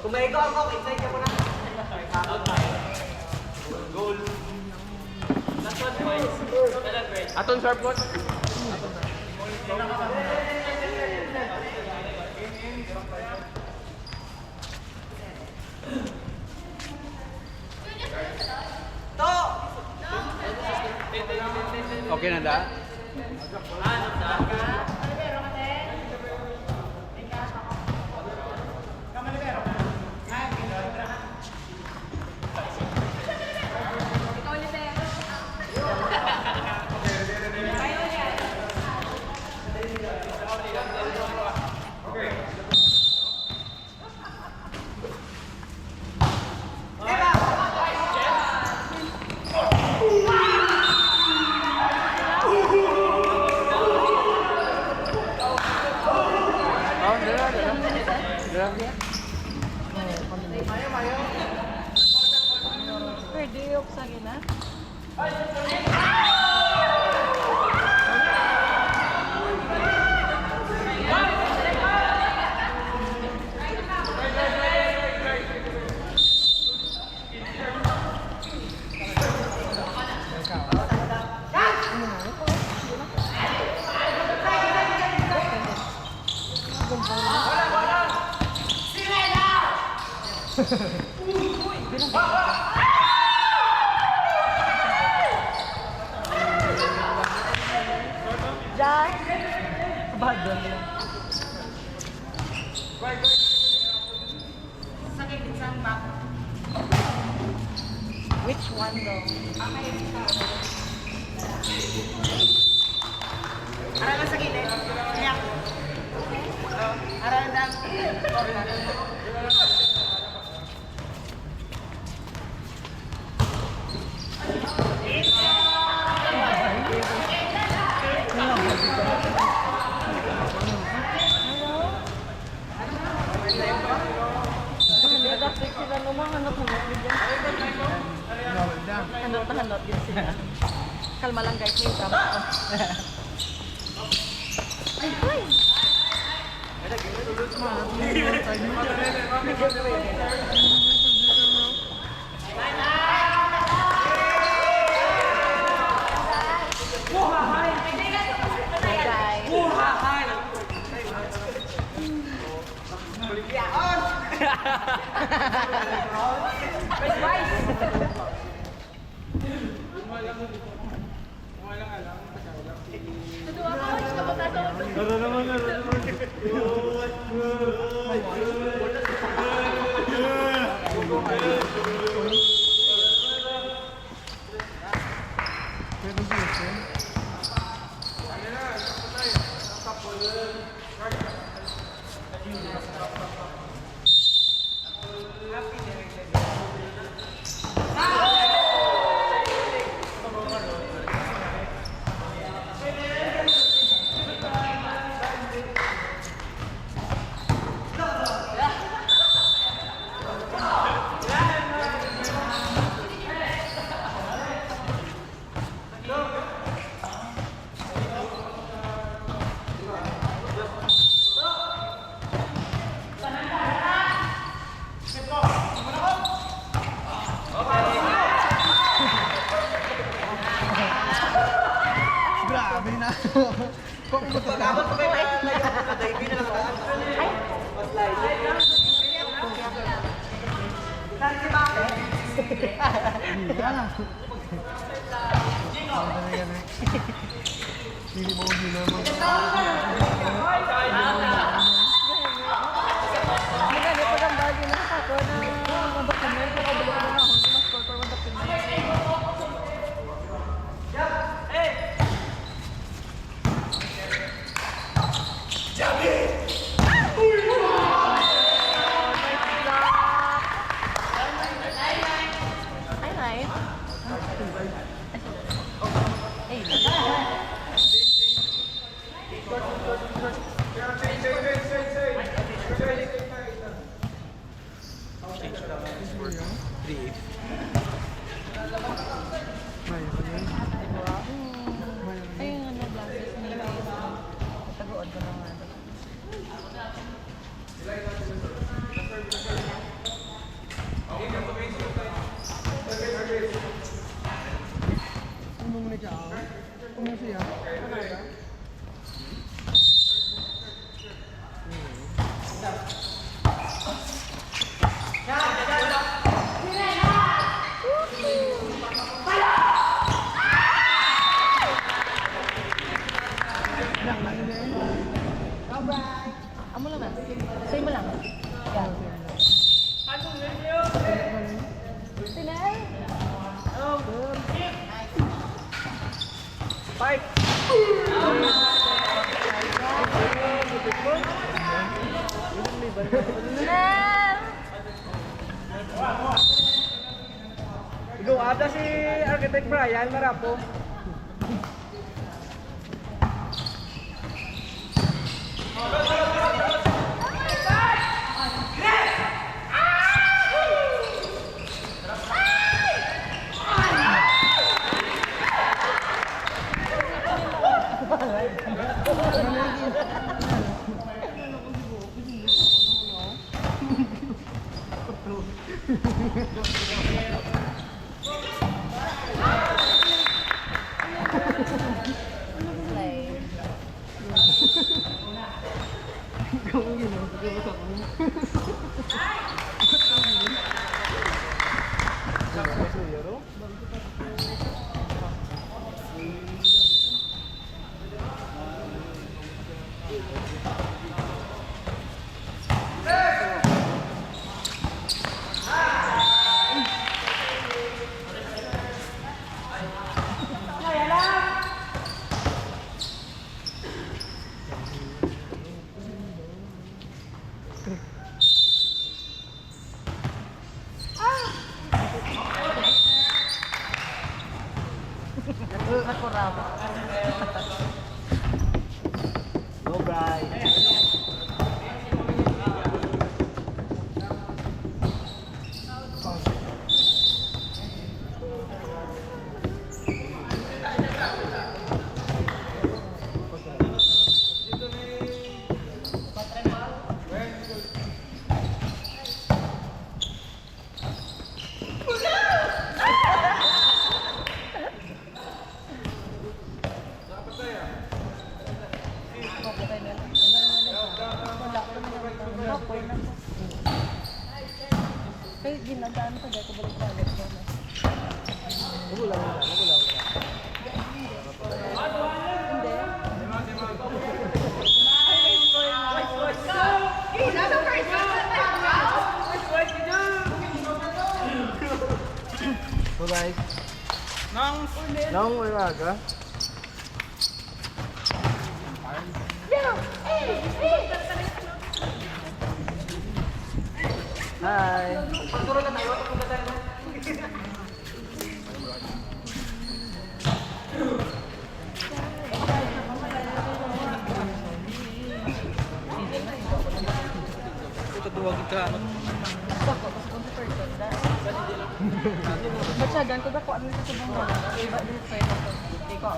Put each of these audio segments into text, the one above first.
Kung may ikaw ako, inside ka muna. Goal. Last one, boys. Aton sharp one. Okay na da? Pwede yung sa gina. Diyan. Kabado lang. Which one though? Aralan sa gilid. Kaya. Aralan lang. Sila naman, hanap-hanap din dyan. Hanap din sila. Kalma lang guys, may drama ko. Ay, ay! Grabe na. Kung ito na. Dapat pa kayo na diving na lang daan. Slide. Saan si Bakit? Hindi mo hina mo. Maganda po ang bagay na ako na mag-document ko kabalo na ako na score for mag-document. Hey, lang na. Sa'yo mo lang. Yan. Tinay! Five. Ikaw, abda si Architect Brian, marapo. Nakurama. Go, Brian. Kaya ginadaan ko dahil ko balik-balik ko na. Magulang. Hindi. So guys, nang umaga. Hi. Pagturo na tayo. Ito duwag ka ano. Ba't ko ba kung ano yung sa bunga? Iba din sa ito. Ikaw.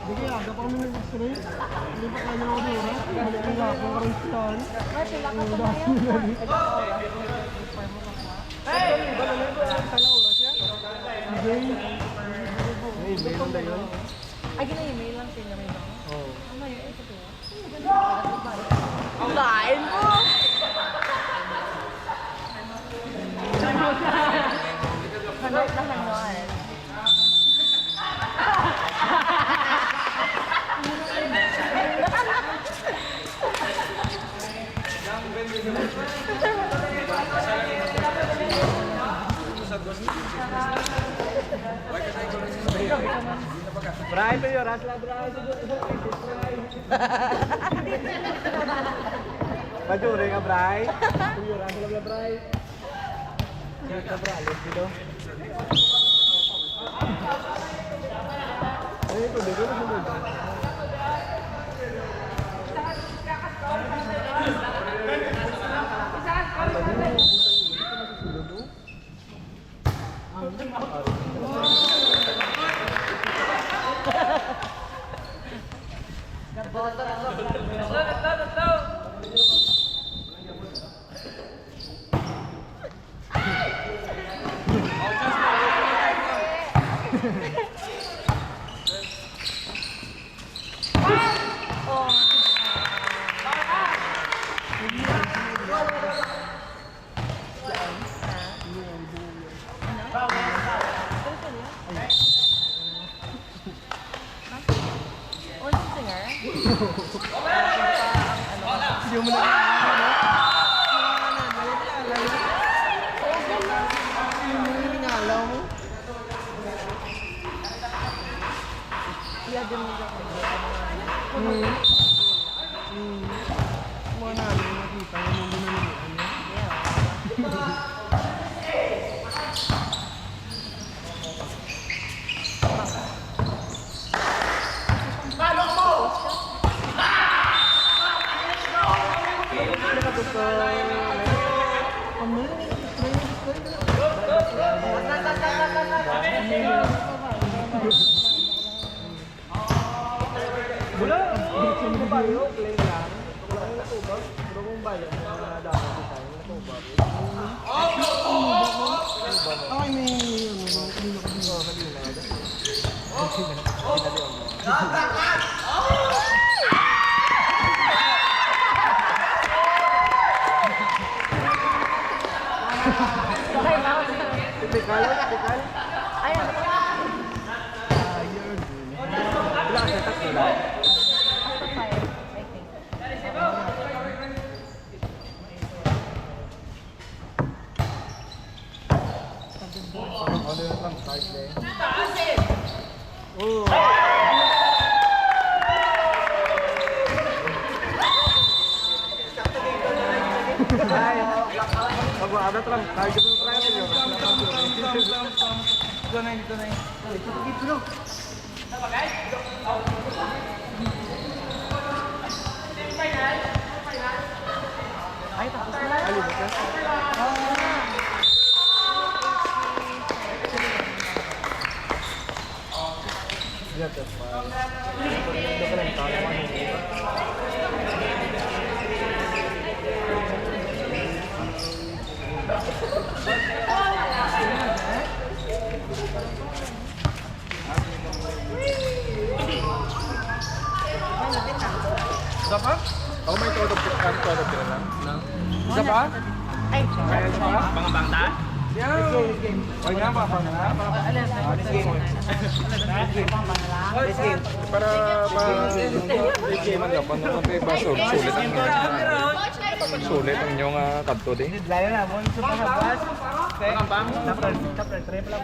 Sige, aga pa kami nag-extray. Hindi pa kaya ako dito. Balik ka lang, kung karoon staan. Ay, sila ka tumayo. Email na yun. Ay, gina-email lang sila may lang. Oo. Ano yun? Ito to. Ang lain mo! Hanap na hanuan. Brian, tuyo, rasla Brian. Majure ka, Brian. Tuyo, rasla na Brian. Yan ka, Brian. Dito. Ay, ito, dito na sunod. Hindi mo na Ngalaw mo. Iya din mo dyan. Mga namin nakita yung mga binalimutan niya. Wala. Hindi ba yun? Plain lang. Wala yung natubag. Pero kung ba yun, dapat di tayo natubag. Okay, may ano ba? Kanina ka din. Kanina na. Tipikal? Tipikal? Ayan. Wala kasi tatlo lang. After fire, I think. Ano yung lang start din? Oo. Ay, pag-aabot lang. Target mo tayo yun. Ito na, ito na. Ay, tapos na. Alimot ka? Yeah, that's fine. Ito ka lang tao. Isa pa? Ako may todo ka lang. Isa pa? Ay, Kaya isa pa? Mga bangta? Yeah. Let's game. Wag nga pa pang na. Let's game. Let's game. Para let's game ang gapan no kay baso sulit ang sulit ang inyong kadto din. lalo na mo yung super habas. Pangambang. Tapos, tre pala.